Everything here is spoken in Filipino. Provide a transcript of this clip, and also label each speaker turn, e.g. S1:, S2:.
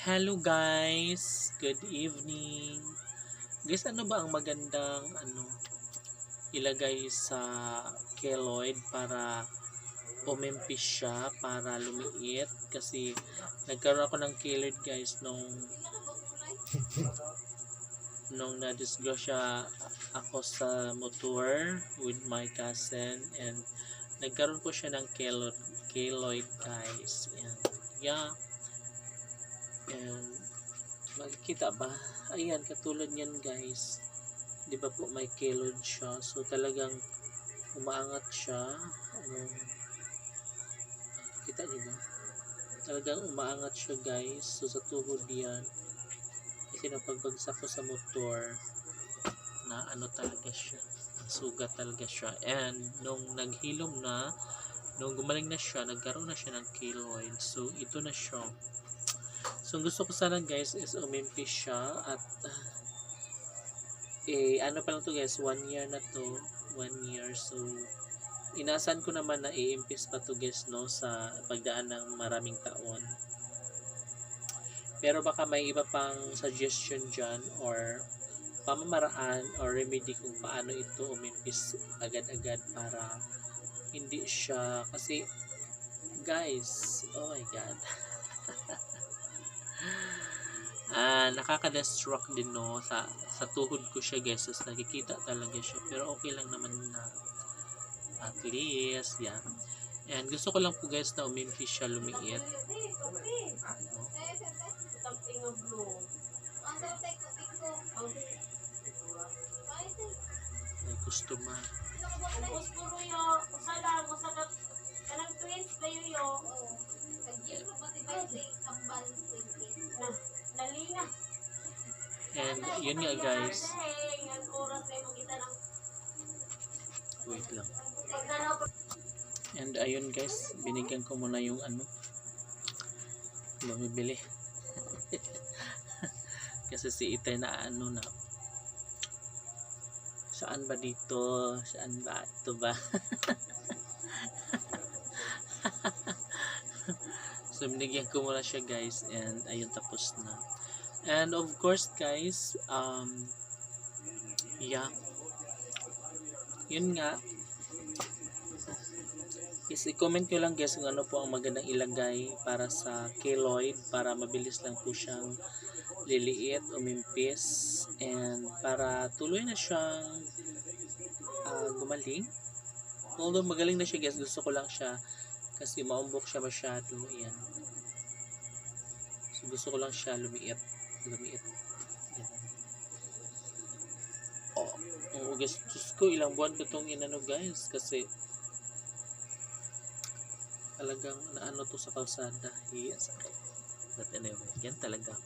S1: Hello guys, good evening. Guys, ano ba ang magandang ilagay sa keloid para umimpis siya, para lumiit? Kasi nagkaroon ako ng keloid guys nung na-disgrasya ako sa motor with my cousin, and nagkaroon po siya ng keloid guys. And yeah, and makikita ba? Ayan, katulad niyan guys. 'Di ba po may keloid siya? So talagang umaangat siya. Kita niyo ba? Talagang umaangat siya guys. So sa tuhod yan. Kasi napagbagsak ko sa motor, na talaga siya. Sugat talaga siya. And nung naghilom na, nung gumaling na siya, nagkaroon na siya ng keloid. So ito na siya. So gusto ko sana guys is umimpis siya at ano pa lang to guys, 1 year na to, 1 year. So inaasahan ko naman na i-impis pa to guys sa pagdaan ng maraming taon. Pero baka may iba pang suggestion dyan or pamamaraan or remedy kung paano ito umimpis agad-agad para hindi siya, kasi guys, oh my god. Nakaka-destruct din sa tuhod ko siya guys. As nakikita talaga siya, pero okay lang naman na at least yan. And gusto ko lang po guys na umimpis siya, lumiit. May customer. And yun nga guys, wait lang. And ayun guys, binigyan ko muna yung bumibili. Kasi si Itay na na saan ba dito, saan ba ito ba? So binigyan ko muna siya guys, and ayun, tapos na. And of course guys, yeah, yun nga, is i-comment ko lang guys kung ano po ang magandang ilagay para sa keloid, para mabilis lang po siyang liliit, umimpis, and para tuloy na siyang gumaling. Although magaling na siya guys, gusto ko lang siya kasi maumbok siya masyado. Ayan. So gusto ko lang siya lumiit. Ayan. Oh guys, ko ilang buwan ko itong guys, kasi talagang to sa kalsada. Yes. But anyway, yan talaga.